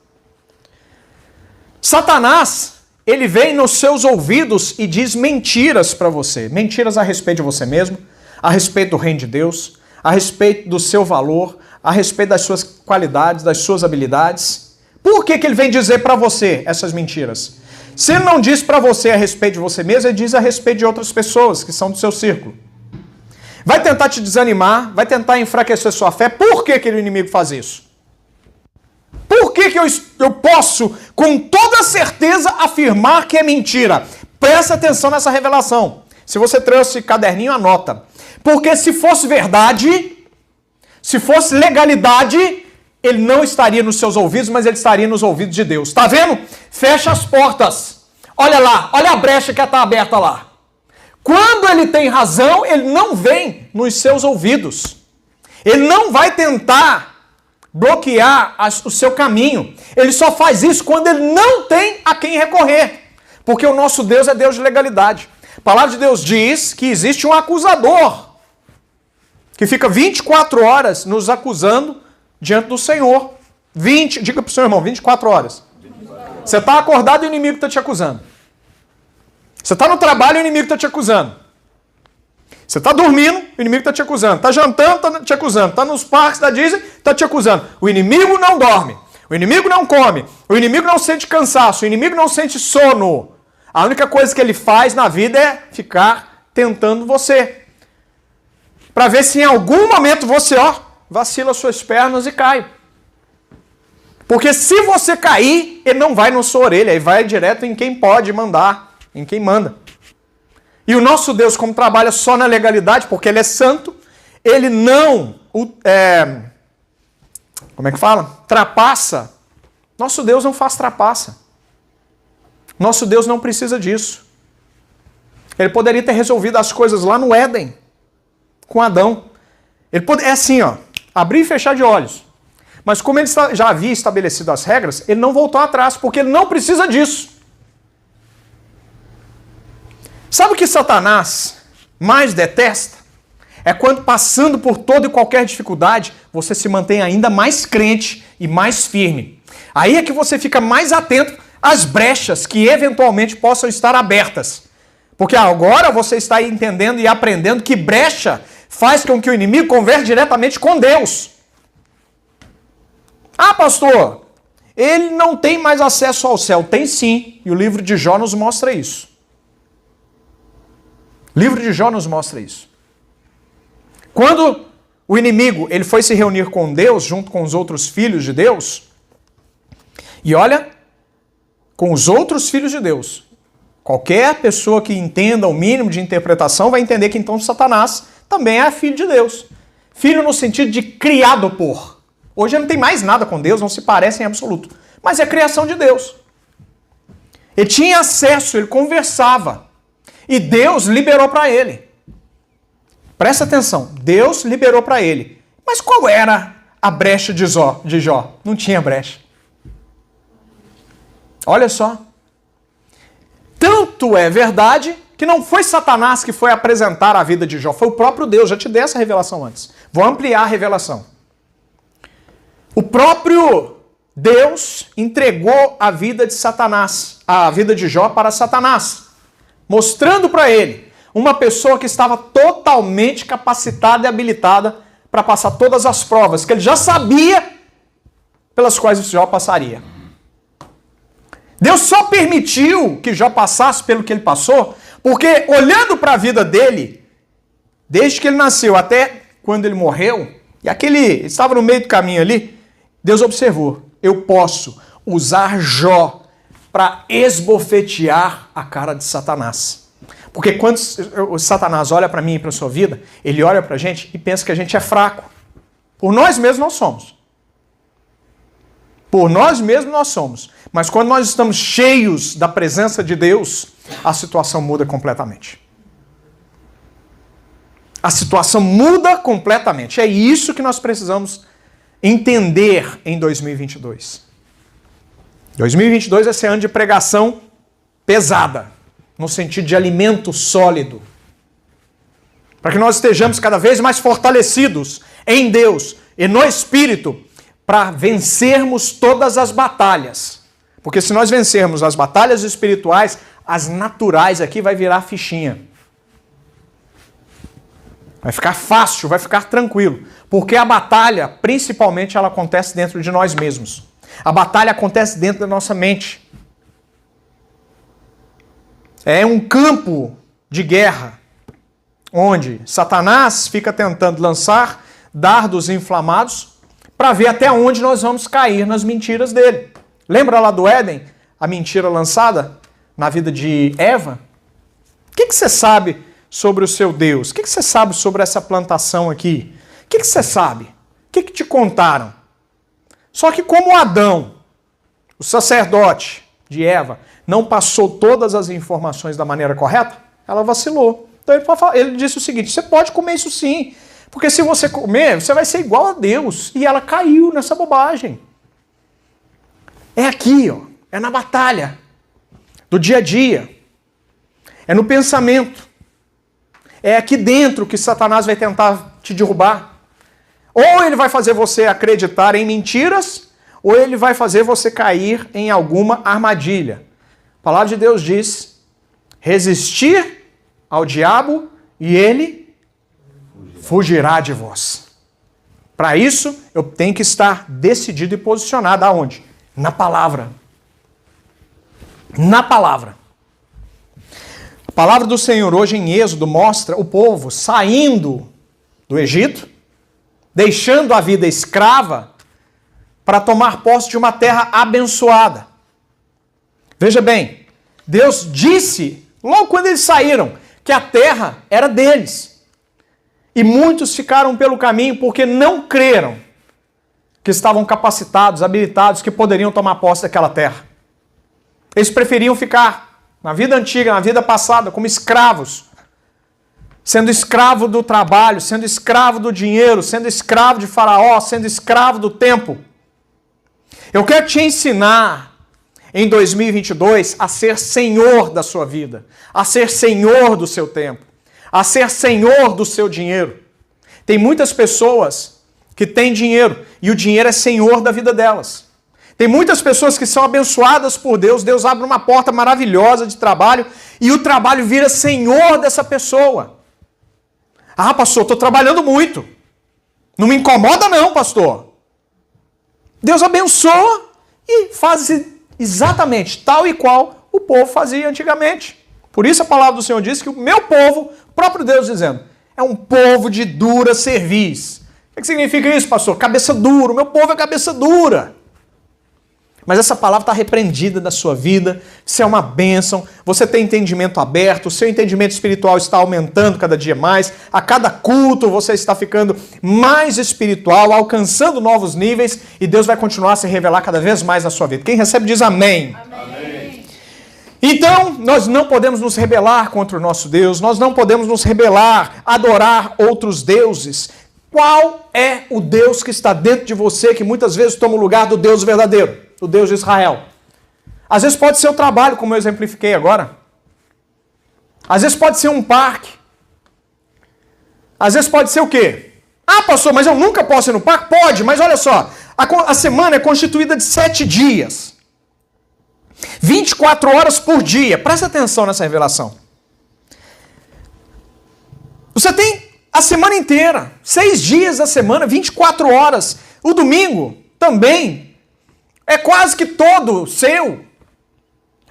Satanás, ele vem nos seus ouvidos e diz mentiras para você. Mentiras a respeito de você mesmo, a respeito do reino de Deus, a respeito do seu valor, a respeito das suas qualidades, das suas habilidades. Por que ele vem dizer para você essas mentiras? Se ele não diz para você a respeito de você mesmo, ele diz a respeito de outras pessoas que são do seu círculo. Vai tentar te desanimar, vai tentar enfraquecer sua fé. Por que o inimigo faz isso? Por que eu posso, com toda certeza, afirmar que é mentira? Presta atenção nessa revelação. Se você trouxe caderninho, anota. Porque se fosse verdade, se fosse legalidade, ele não estaria nos seus ouvidos, mas ele estaria nos ouvidos de Deus. Tá vendo? Fecha as portas. Olha lá, olha a brecha que está aberta lá. Quando ele tem razão, ele não vem nos seus ouvidos. Ele não vai tentar bloquear o seu caminho. Ele só faz isso quando ele não tem a quem recorrer. Porque o nosso Deus é Deus de legalidade. A palavra de Deus diz que existe um acusador que fica 24 horas nos acusando diante do Senhor. Diga para o seu irmão, 24 horas. Você está acordado e o inimigo está te acusando. Você está no trabalho e o inimigo está te acusando. Você está dormindo, o inimigo está te acusando. Está jantando, está te acusando. Está nos parques da Disney, está te acusando. O inimigo não dorme. O inimigo não come. O inimigo não sente cansaço. O inimigo não sente sono. A única coisa que ele faz na vida é ficar tentando você. Para ver se em algum momento você, vacila suas pernas e cai. Porque se você cair, ele não vai na sua orelha. Ele vai direto em quem pode mandar. Em quem manda. E o nosso Deus, como trabalha só na legalidade, porque ele é santo, ele não, como é que fala? Trapaça. Nosso Deus não faz trapaça. Nosso Deus não precisa disso. Ele poderia ter resolvido as coisas lá no Éden, com Adão. É assim, abrir e fechar de olhos. Mas como ele já havia estabelecido as regras, ele não voltou atrás, porque ele não precisa disso. Sabe o que Satanás mais detesta? É quando, passando por toda e qualquer dificuldade, você se mantém ainda mais crente e mais firme. Aí é que você fica mais atento às brechas que eventualmente possam estar abertas. Porque agora você está entendendo e aprendendo que brecha faz com que o inimigo converse diretamente com Deus. Ah, pastor, ele não tem mais acesso ao céu. Tem sim, e o livro de Jó nos mostra isso. O livro de Jó nos mostra isso. Quando o inimigo ele foi se reunir com Deus, junto com os outros filhos de Deus, e olha, com os outros filhos de Deus, qualquer pessoa que entenda o mínimo de interpretação vai entender que então Satanás também é filho de Deus. Filho no sentido de criado por. Hoje ele não tem mais nada com Deus, não se parece em absoluto, mas é criação de Deus. Ele tinha acesso, ele conversava. E Deus liberou para ele. Presta atenção, Deus liberou para ele. Mas qual era a brecha de Jó? Não tinha brecha. Olha só. Tanto é verdade que não foi Satanás que foi apresentar a vida de Jó, foi o próprio Deus. Já te dei essa revelação antes. Vou ampliar a revelação. O próprio Deus entregou a vida de Satanás, a vida de Jó para Satanás, mostrando para ele uma pessoa que estava totalmente capacitada e habilitada para passar todas as provas que ele já sabia pelas quais o Jó passaria. Deus só permitiu que Jó passasse pelo que ele passou, porque olhando para a vida dele, desde que ele nasceu até quando ele morreu, e ele estava no meio do caminho ali, Deus observou, eu posso usar Jó para esbofetear a cara de Satanás. Porque quando o Satanás olha para mim e para a sua vida, ele olha para a gente e pensa que a gente é fraco. Por nós mesmos nós somos. Por nós mesmos nós somos. Mas quando nós estamos cheios da presença de Deus, a situação muda completamente. A situação muda completamente. É isso que nós precisamos entender em 2022. 2022 vai ser ano de pregação pesada, no sentido de alimento sólido. Para que nós estejamos cada vez mais fortalecidos em Deus e no Espírito, para vencermos todas as batalhas. Porque se nós vencermos as batalhas espirituais, as naturais aqui vai virar fichinha. Vai ficar fácil, vai ficar tranquilo. Porque a batalha, principalmente, ela acontece dentro de nós mesmos. A batalha acontece dentro da nossa mente. É um campo de guerra, onde Satanás fica tentando lançar dardos inflamados para ver até onde nós vamos cair nas mentiras dele. Lembra lá do Éden, a mentira lançada na vida de Eva? O que você sabe sobre o seu Deus? O que você sabe sobre essa plantação aqui? O que você sabe? O que te contaram? Só que como Adão, o sacerdote de Eva, não passou todas as informações da maneira correta, ela vacilou. Então ele disse o seguinte: você pode comer isso sim, porque se você comer, você vai ser igual a Deus. E ela caiu nessa bobagem. É aqui, ó, é na batalha do dia a dia. É no pensamento. É aqui dentro que Satanás vai tentar te derrubar. Ou ele vai fazer você acreditar em mentiras, ou ele vai fazer você cair em alguma armadilha. A palavra de Deus diz: resistir ao diabo e ele fugirá de vós. Para isso, eu tenho que estar decidido e posicionado aonde? Na palavra. Na palavra. A palavra do Senhor hoje em Êxodo mostra o povo saindo do Egito, deixando a vida escrava para tomar posse de uma terra abençoada. Veja bem, Deus disse, logo quando eles saíram, que a terra era deles. E muitos ficaram pelo caminho porque não creram que estavam capacitados, habilitados, que poderiam tomar posse daquela terra. Eles preferiam ficar na vida antiga, na vida passada, como escravos, sendo escravo do trabalho, sendo escravo do dinheiro, sendo escravo de Faraó, sendo escravo do tempo. Eu quero te ensinar em 2022 a ser senhor da sua vida, a ser senhor do seu tempo, a ser senhor do seu dinheiro. Tem muitas pessoas que têm dinheiro e o dinheiro é senhor da vida delas. Tem muitas pessoas que são abençoadas por Deus, Deus abre uma porta maravilhosa de trabalho e o trabalho vira senhor dessa pessoa. Ah, pastor, estou trabalhando muito. Não me incomoda não, pastor. Deus abençoa e faz exatamente tal e qual o povo fazia antigamente. Por isso a palavra do Senhor diz que o meu povo, o próprio Deus dizendo, é um povo de dura cerviz. O que significa isso, pastor? Cabeça dura. O meu povo é cabeça dura. Mas essa palavra está repreendida da sua vida, isso é uma bênção, você tem entendimento aberto, o seu entendimento espiritual está aumentando cada dia mais, a cada culto você está ficando mais espiritual, alcançando novos níveis e Deus vai continuar a se revelar cada vez mais na sua vida. Quem recebe diz amém. Amém. Então, nós não podemos nos rebelar contra o nosso Deus, nós não podemos nos rebelar, adorar outros deuses. Qual é o Deus que está dentro de você que muitas vezes toma o lugar do Deus verdadeiro? O Deus de Israel. Às vezes pode ser o trabalho, como eu exemplifiquei agora. Às vezes pode ser um parque. Às vezes pode ser o quê? Ah, pastor, mas eu nunca posso ir no parque? Pode, mas olha só. A semana é constituída de 7 dias. 24 horas por dia. Presta atenção nessa revelação. Você tem a semana inteira. 6 dias da semana, 24 horas. O domingo também. É quase que todo seu.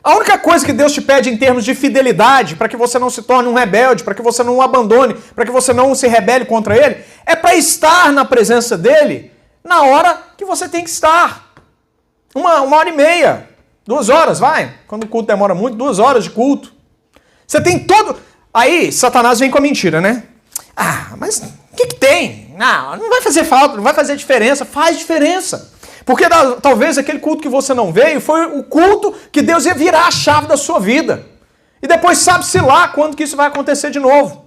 A única coisa que Deus te pede em termos de fidelidade, para que você não se torne um rebelde, para que você não o abandone, para que você não se rebele contra Ele, é para estar na presença dEle na hora que você tem que estar. Uma hora e meia 2 horas, vai. Quando o culto demora muito, 2 horas de culto. Você tem todo... Aí, Satanás vem com a mentira, né? Ah, mas o que tem? Não vai fazer falta, não vai fazer diferença. Faz diferença. Porque talvez aquele culto que você não veio foi o culto que Deus ia virar a chave da sua vida. E depois sabe-se lá quando que isso vai acontecer de novo.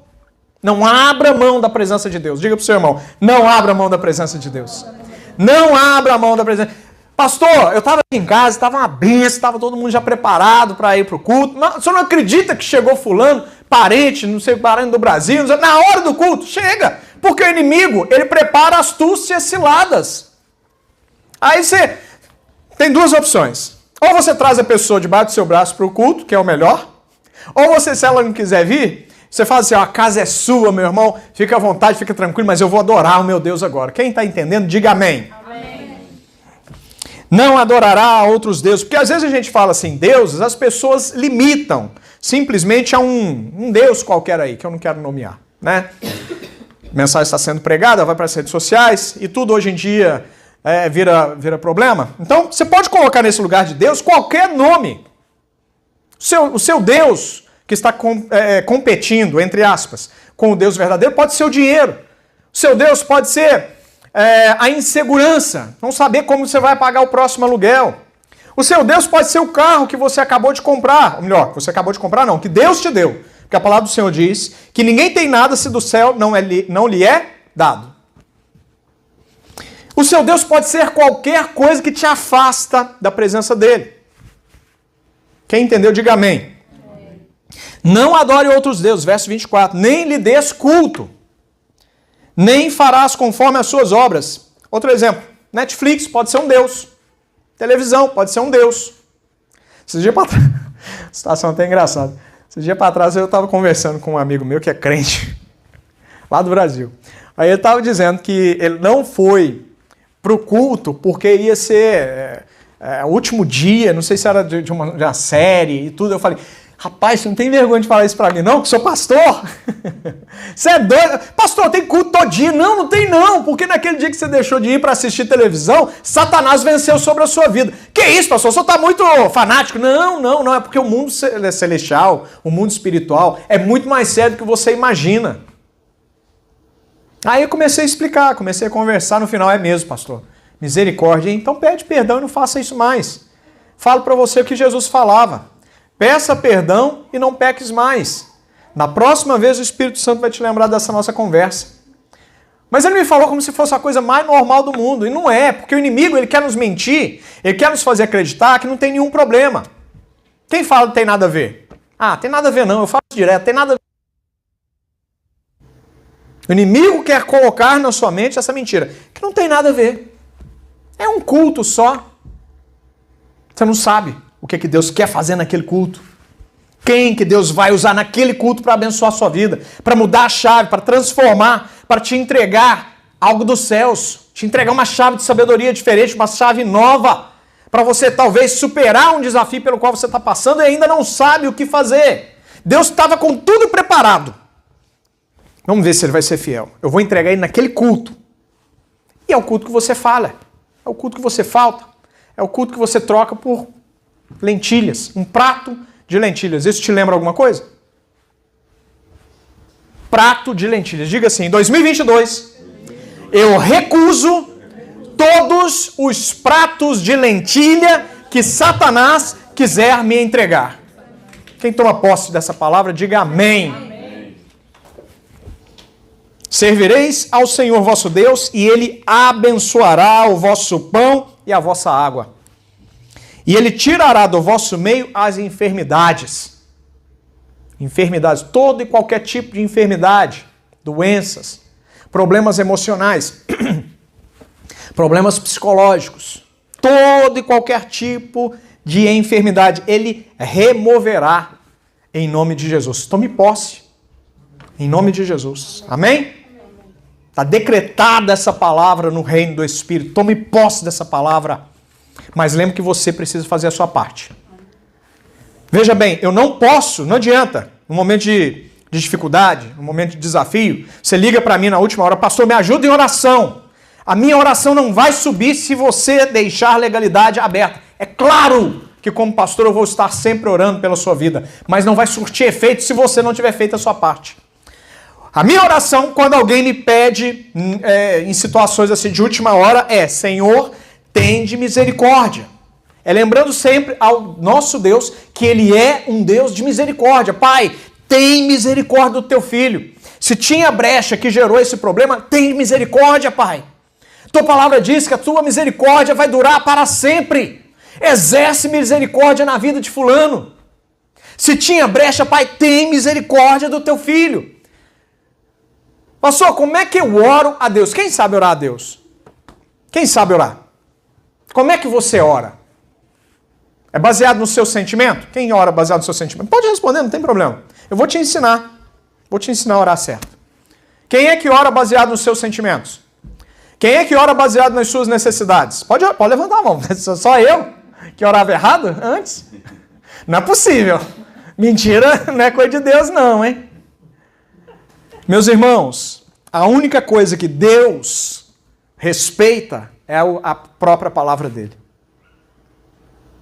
Não abra mão da presença de Deus. Diga para o seu irmão, não abra mão da presença de Deus. Não abra mão da presença. Pastor, eu estava aqui em casa, estava uma benção, estava todo mundo já preparado para ir para o culto. Não, o senhor não acredita que chegou fulano, parente, não sei, parente do Brasil, não sei, na hora do culto? Chega! Porque o inimigo, ele prepara astúcias ciladas. Aí você tem 2 opções. Ou você traz a pessoa debaixo do seu braço para o culto, que é o melhor. Ou você, se ela não quiser vir, você fala assim, ó, a casa é sua, meu irmão, fica à vontade, fica tranquilo, mas eu vou adorar o meu Deus agora. Quem está entendendo, diga amém. Amém. Não adorará a outros deuses. Porque às vezes a gente fala assim, deuses, as pessoas limitam simplesmente a um Deus qualquer aí, que eu não quero nomear, né? A mensagem está sendo pregada, vai para as redes sociais, e tudo hoje em dia vira problema. Então, você pode colocar nesse lugar de Deus qualquer nome. O seu Deus que está competindo, entre aspas, com o Deus verdadeiro, pode ser o dinheiro. O seu Deus pode ser a insegurança, não saber como você vai pagar o próximo aluguel. O seu Deus pode ser o carro que você acabou de comprar. Ou melhor, que você acabou de comprar não, que Deus te deu. Porque a palavra do Senhor diz que ninguém tem nada se do céu não lhe é dado. O seu Deus pode ser qualquer coisa que te afasta da presença dele. Quem entendeu, diga amém. Não adore outros deuses, verso 24, nem lhe des culto, nem farás conforme as suas obras. Outro exemplo, Netflix pode ser um deus, televisão pode ser um deus. Esses dias para trás, a situação até engraçada, esses dias para trás eu estava conversando com um amigo meu que é crente, lá do Brasil. Aí ele estava dizendo que ele não foi para o culto porque ia ser o último dia, não sei se era de uma série e tudo. Eu falei, rapaz, você não tem vergonha de falar isso pra mim, não? Que sou pastor? Você é doido? Pastor, tem culto todo dia. Não tem não, porque naquele dia que você deixou de ir para assistir televisão, Satanás venceu sobre a sua vida. Que isso, pastor? O senhor tá muito fanático. Não, é porque o mundo celestial, o mundo espiritual, é muito mais sério do que você imagina. Aí eu comecei a explicar, comecei a conversar, no final é mesmo, pastor. Misericórdia, então pede perdão e não faça isso mais. Falo para você o que Jesus falava. Peça perdão e não peques mais. Na próxima vez o Espírito Santo vai te lembrar dessa nossa conversa. Mas ele me falou como se fosse a coisa mais normal do mundo. E não é, porque o inimigo ele quer nos mentir, ele quer nos fazer acreditar que não tem nenhum problema. Quem fala que tem nada a ver? Ah, tem nada a ver não, eu falo direto, tem nada a ver. O inimigo quer colocar na sua mente essa mentira, que não tem nada a ver. É um culto só. Você não sabe o que Deus quer fazer naquele culto. Quem que Deus vai usar naquele culto para abençoar a sua vida, para mudar a chave, para transformar, para te entregar algo dos céus, te entregar uma chave de sabedoria diferente, uma chave nova, para você talvez superar um desafio pelo qual você está passando e ainda não sabe o que fazer. Deus estava com tudo preparado. Vamos ver se ele vai ser fiel. Eu vou entregar ele naquele culto. E é o culto que você falha. É o culto que você falta. É o culto que você troca por lentilhas. Um prato de lentilhas. Isso te lembra alguma coisa? Prato de lentilhas. Diga assim, em 2022, eu recuso todos os pratos de lentilha que Satanás quiser me entregar. Quem toma posse dessa palavra, diga amém. Servireis ao Senhor vosso Deus, e Ele abençoará o vosso pão e a vossa água. E Ele tirará do vosso meio as enfermidades. Enfermidades, todo e qualquer tipo de enfermidade, doenças, problemas emocionais, problemas psicológicos, todo e qualquer tipo de enfermidade, Ele removerá em nome de Jesus. Tome posse, em nome de Jesus. Amém? Está decretada essa palavra no reino do Espírito. Tome posse dessa palavra. Mas lembre que você precisa fazer a sua parte. Veja bem, eu não posso, não adianta, no momento de dificuldade, no momento de desafio, você liga para mim na última hora, pastor, me ajuda em oração. A minha oração não vai subir se você deixar a legalidade aberta. É claro que como pastor eu vou estar sempre orando pela sua vida, mas não vai surtir efeito se você não tiver feito a sua parte. A minha oração, quando alguém me pede em situações assim de última hora, é: Senhor, tende misericórdia. É lembrando sempre ao nosso Deus que Ele é um Deus de misericórdia. Pai, tem misericórdia do teu filho. Se tinha brecha que gerou esse problema, tem misericórdia, Pai. Tua palavra diz que a tua misericórdia vai durar para sempre. Exerce misericórdia na vida de fulano. Se tinha brecha, Pai, tem misericórdia do teu filho. Pastor, como é que eu oro a Deus? Quem sabe orar a Deus? Quem sabe orar? Como é que você ora? É baseado no seu sentimento? Quem ora baseado no seu sentimento? Pode responder, não tem problema. Eu vou te ensinar. Vou te ensinar a orar certo. Quem é que ora baseado nos seus sentimentos? Quem é que ora baseado nas suas necessidades? Pode levantar a mão. Só eu que orava errado antes? Não é possível. Mentira, não é coisa de Deus não, hein? Meus irmãos, a única coisa que Deus respeita é a própria palavra dele.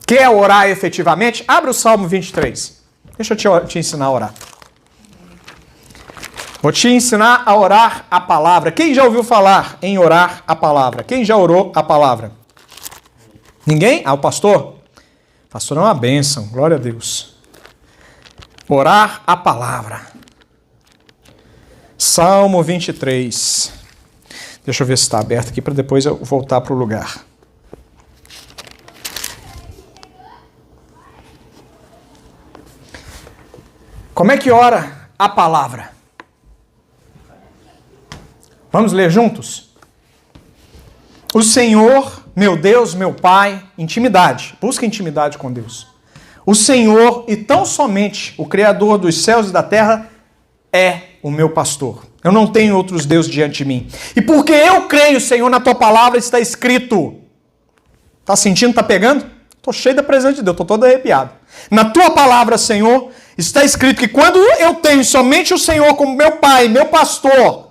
Quer orar efetivamente? Abre o Salmo 23. Deixa eu te ensinar a orar. Vou te ensinar a orar a palavra. Quem já ouviu falar em orar a palavra? Quem já orou a palavra? Ninguém? O pastor? O pastor é uma bênção, glória a Deus. Orar a palavra. Salmo 23. Deixa eu ver se está aberto aqui para depois eu voltar para o lugar. Como é que ora a palavra? Vamos ler juntos? O Senhor, meu Deus, meu Pai, intimidade. Busca intimidade com Deus. O Senhor, e tão somente o Criador dos céus e da terra, é o meu pastor. Eu não tenho outros deuses diante de mim. E porque eu creio, Senhor, na tua palavra está escrito. Tá sentindo, tá pegando? Tô cheio da presença de Deus, tô todo arrepiado. Na tua palavra, Senhor, está escrito que quando eu tenho somente o Senhor como meu Pai, meu pastor,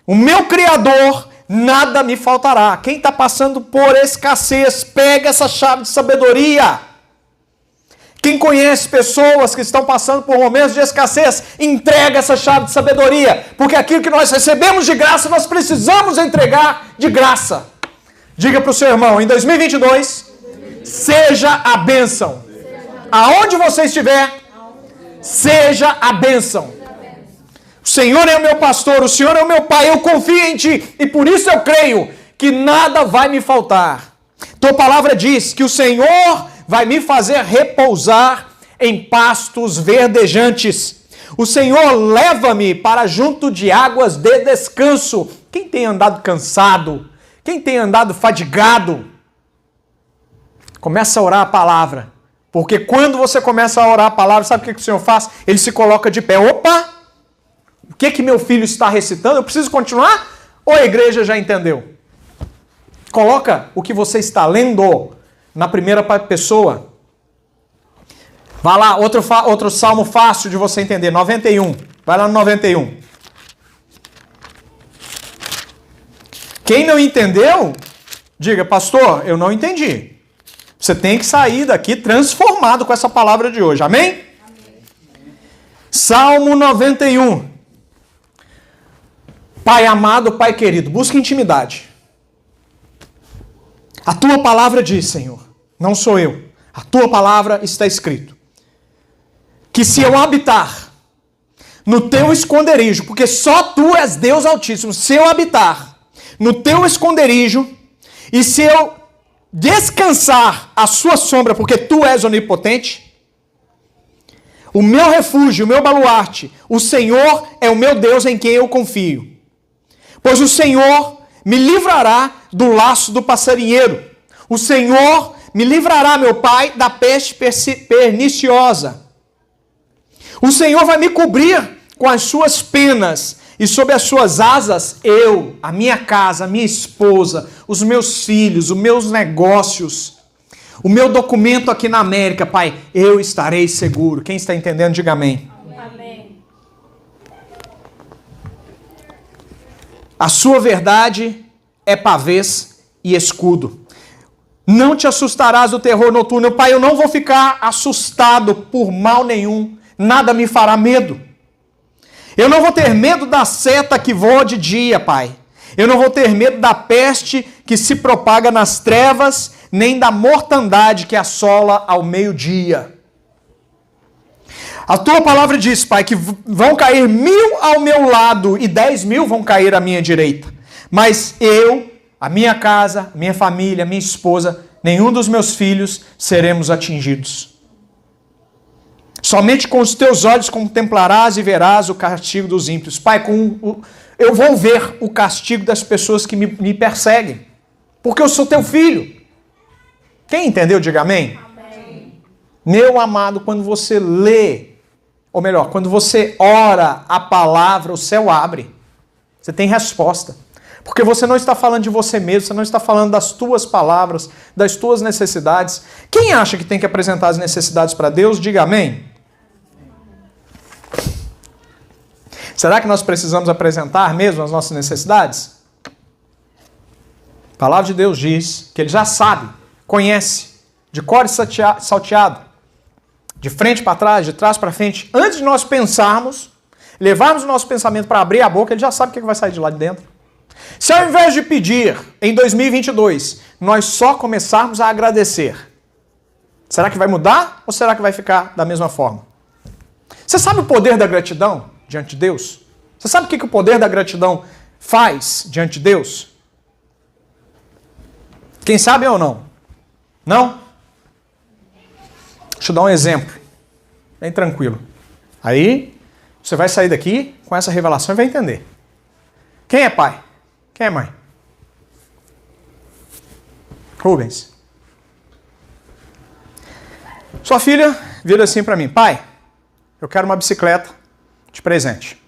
o meu Criador, nada me faltará. Quem está passando por escassez, pega essa chave de sabedoria. Quem conhece pessoas que estão passando por momentos de escassez, entrega essa chave de sabedoria. Porque aquilo que nós recebemos de graça, nós precisamos entregar de graça. Diga para o seu irmão, em 2022, seja a bênção. Aonde você estiver, seja a bênção. O Senhor é o meu pastor, o Senhor é o meu Pai, eu confio em Ti. E por isso eu creio que nada vai me faltar. Tua palavra diz que o Senhor vai me fazer repousar em pastos verdejantes. O Senhor leva-me para junto de águas de descanso. Quem tem andado cansado? Quem tem andado fadigado? Começa a orar a palavra. Porque quando você começa a orar a palavra, sabe o que o Senhor faz? Ele se coloca de pé. Opa! O que meu filho está recitando? Eu preciso continuar? Ou a igreja já entendeu? Coloca o que você está lendo na primeira pessoa. Vai lá, outro salmo fácil de você entender, 91. Vai lá no 91. Quem não entendeu, diga, pastor, eu não entendi. Você tem que sair daqui transformado com essa palavra de hoje, amém? Amém. Salmo 91. Pai amado, Pai querido, busca intimidade. A tua palavra diz, Senhor, não sou eu. A tua palavra está escrito. Que se eu habitar no teu esconderijo, porque só tu és Deus Altíssimo, se eu habitar no teu esconderijo, e se eu descansar à sua sombra, porque tu és onipotente, o meu refúgio, o meu baluarte, o Senhor é o meu Deus em quem eu confio. Pois o Senhor me livrará do laço do passarinheiro. O Senhor me livrará, meu Pai, da peste perniciosa. O Senhor vai me cobrir com as suas penas, e sob as suas asas, eu, a minha casa, a minha esposa, os meus filhos, os meus negócios, o meu documento aqui na América, Pai, eu estarei seguro. Quem está entendendo, diga amém. Amém. A sua verdade é pavês e escudo. Não te assustarás do terror noturno. Pai, eu não vou ficar assustado por mal nenhum. Nada me fará medo. Eu não vou ter medo da seta que voa de dia, Pai. Eu não vou ter medo da peste que se propaga nas trevas, nem da mortandade que assola ao meio-dia. A tua palavra diz, Pai, que vão cair 1000 ao meu lado e 10.000 vão cair à minha direita. Mas eu, a minha casa, a minha família, a minha esposa, nenhum dos meus filhos seremos atingidos. Somente com os teus olhos contemplarás e verás o castigo dos ímpios. Pai, eu vou ver o castigo das pessoas que me perseguem, porque eu sou teu filho. Quem entendeu, diga amém. Amém. Meu amado, quando você lê, ou melhor, quando você ora a palavra, o céu abre. Você tem resposta. Porque você não está falando de você mesmo, você não está falando das tuas palavras, das tuas necessidades. Quem acha que tem que apresentar as necessidades para Deus, diga amém. Será que nós precisamos apresentar mesmo as nossas necessidades? A palavra de Deus diz que Ele já sabe, conhece, de cor e salteado, de frente para trás, de trás para frente. Antes de nós pensarmos, levarmos o nosso pensamento para abrir a boca, Ele já sabe o que vai sair de lá de dentro. Se ao invés de pedir em 2022, nós só começarmos a agradecer, será que vai mudar ou será que vai ficar da mesma forma? Você sabe o poder da gratidão diante de Deus? Você sabe o que o poder da gratidão faz diante de Deus? Quem sabe ou não? Não? Deixa eu dar um exemplo. Bem tranquilo. Aí, você vai sair daqui com essa revelação e vai entender. Quem é pai? Quem é mãe? Rubens. Sua filha vira assim para mim: pai, eu quero uma bicicleta de presente.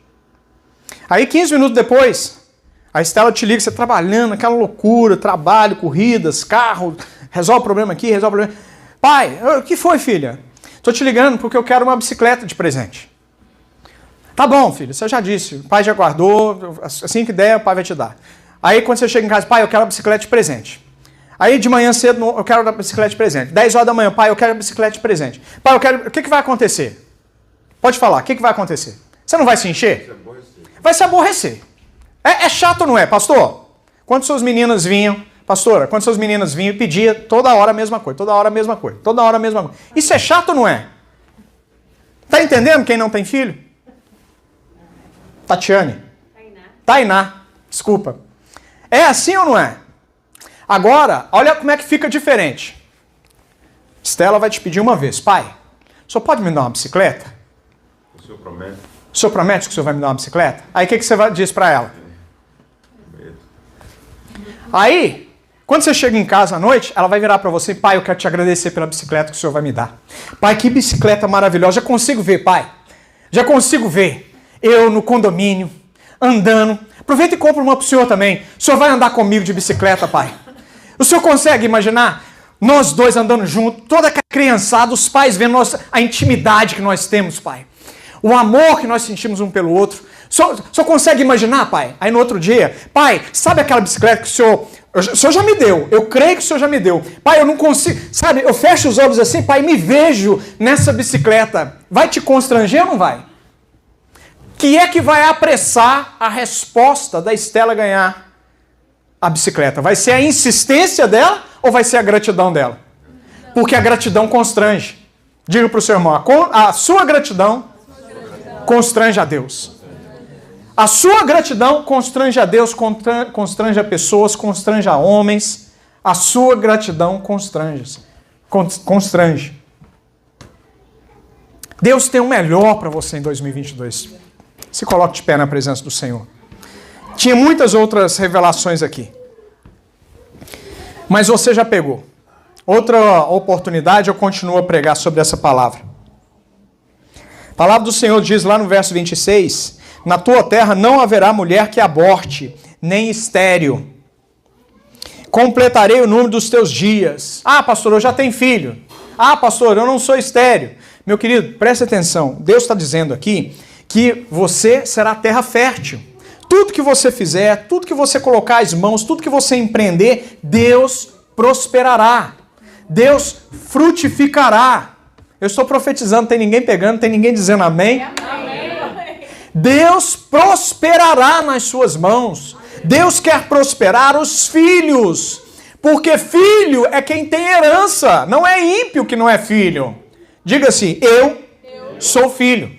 Aí 15 minutos depois, a Estela te liga, você trabalhando, aquela loucura, trabalho, corridas, carro, resolve o problema aqui, resolve o problema. Pai, o que foi, filha? Estou te ligando porque eu quero uma bicicleta de presente. Tá bom, filho, você já disse, o pai já guardou, assim que der, o pai vai te dar. Aí quando você chega em casa, pai, eu quero a bicicleta de presente. Aí de manhã cedo, eu quero a bicicleta de presente. 10 horas da manhã, pai, eu quero a bicicleta de presente. Pai, eu quero... O que vai acontecer? Pode falar, o que vai acontecer? Você não vai se encher? Vai se aborrecer. É chato, não é, pastor? Quando suas meninas vinham, pastora, quando suas meninas vinham e pedia toda hora a mesma coisa, toda hora a mesma coisa, toda hora a mesma coisa. Isso é chato, não é? Tá entendendo quem não tem filho? Tatiane. Tainá. Desculpa. É assim ou não é? Agora, olha como é que fica diferente. Estela vai te pedir uma vez: pai, o senhor pode me dar uma bicicleta? O senhor promete? O senhor promete que o senhor vai me dar uma bicicleta? Aí o que você diz para ela? Aí, quando você chega em casa à noite, ela vai virar para você: pai, eu quero te agradecer pela bicicleta que o senhor vai me dar. Pai, que bicicleta maravilhosa. Já consigo ver, pai. Já consigo ver eu no condomínio, andando. Aproveita e compra uma para o senhor também. O senhor vai andar comigo de bicicleta, pai. O senhor consegue imaginar nós dois andando juntos, toda a criançada, os pais vendo a intimidade que nós temos, pai. O amor que nós sentimos um pelo outro. O senhor consegue imaginar, pai? Aí no outro dia, pai, sabe aquela bicicleta que o senhor já me deu? Eu creio que o senhor já me deu. Pai, eu não consigo, sabe, eu fecho os olhos assim, pai, me vejo nessa bicicleta. Vai te constranger ou não vai? Que é que vai apressar a resposta da Estela ganhar a bicicleta? Vai ser a insistência dela ou vai ser a gratidão dela? Porque a gratidão constrange. Diga para o seu irmão, a sua gratidão constrange a Deus. A sua gratidão constrange a Deus, constrange a pessoas, constrange a homens. A sua gratidão constrange. Deus tem o melhor para você em 2022. Se coloque de pé na presença do Senhor. Tinha muitas outras revelações aqui. Mas você já pegou. Outra oportunidade eu continuo a pregar sobre essa palavra. A palavra do Senhor diz lá no verso 26... Na tua terra não haverá mulher que aborte, nem estéril. Completarei o número dos teus dias. Ah, pastor, eu já tenho filho. Ah, pastor, eu não sou estéril. Meu querido, preste atenção. Deus está dizendo aqui que você será terra fértil. Tudo que você fizer, tudo que você colocar as mãos, tudo que você empreender, Deus prosperará. Deus frutificará. Eu estou profetizando, tem ninguém pegando, tem ninguém dizendo amém? Amém. Deus prosperará nas suas mãos. Deus quer prosperar os filhos. Porque filho é quem tem herança. Não é ímpio que não é filho. Diga assim, eu sou filho.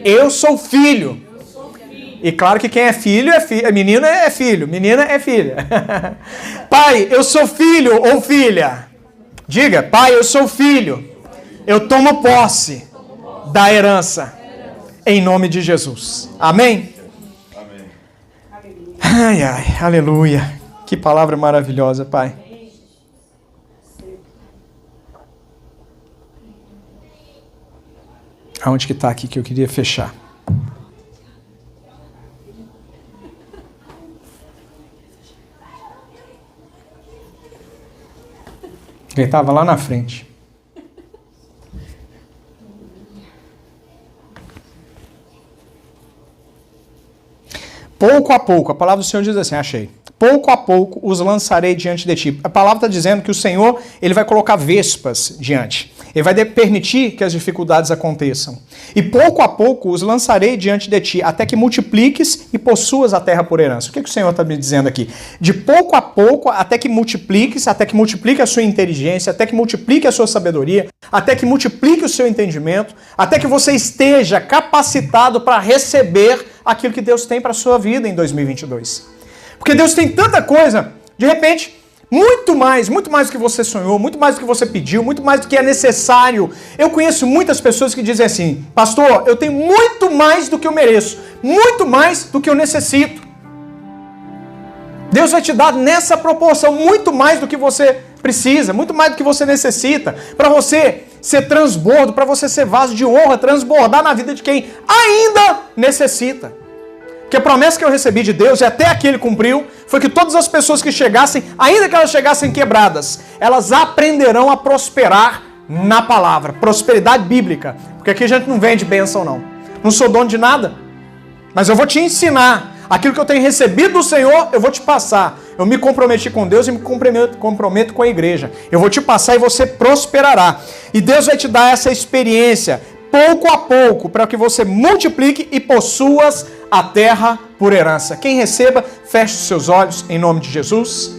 Eu sou filho. E claro que quem é filho é filho. Menino é filho. Menina é filha. Pai, eu sou filho ou filha. Diga, pai, eu sou filho. Eu tomo posse da herança. Em nome de Jesus. Amém? Amém. Ai, ai, aleluia. Que palavra maravilhosa, Pai. Aonde que está aqui que eu queria fechar? Ele estava lá na frente. Pouco a pouco, a palavra do Senhor diz assim, achei. Pouco a pouco os lançarei diante de ti. A palavra está dizendo que o Senhor, ele vai colocar vespas diante. Ele vai permitir que as dificuldades aconteçam. E pouco a pouco os lançarei diante de ti, até que multipliques e possuas a terra por herança. O que o Senhor está me dizendo aqui? De pouco a pouco, até que multipliques, até que multiplique a sua inteligência, até que multiplique a sua sabedoria, até que multiplique o seu entendimento, até que você esteja capacitado para receber aquilo que Deus tem para a sua vida em 2022. Porque Deus tem tanta coisa, de repente, muito mais do que você sonhou, muito mais do que você pediu, muito mais do que é necessário. Eu conheço muitas pessoas que dizem assim, pastor, eu tenho muito mais do que eu mereço, muito mais do que eu necessito. Deus vai te dar nessa proporção muito mais do que você precisa, muito mais do que você necessita, para você ser transbordo, para você ser vaso de honra, transbordar na vida de quem ainda necessita. Porque a promessa que eu recebi de Deus, e até aqui ele cumpriu, foi que todas as pessoas que chegassem, ainda que elas chegassem quebradas, elas aprenderão a prosperar na palavra. Prosperidade bíblica. Porque aqui a gente não vende bênção, não. Não sou dono de nada. Mas eu vou te ensinar. Aquilo que eu tenho recebido do Senhor, eu vou te passar. Eu me comprometi com Deus e me comprometo com a igreja. Eu vou te passar e você prosperará. E Deus vai te dar essa experiência, pouco a pouco, para que você multiplique e possuas a terra por herança. Quem receba, feche os seus olhos em nome de Jesus.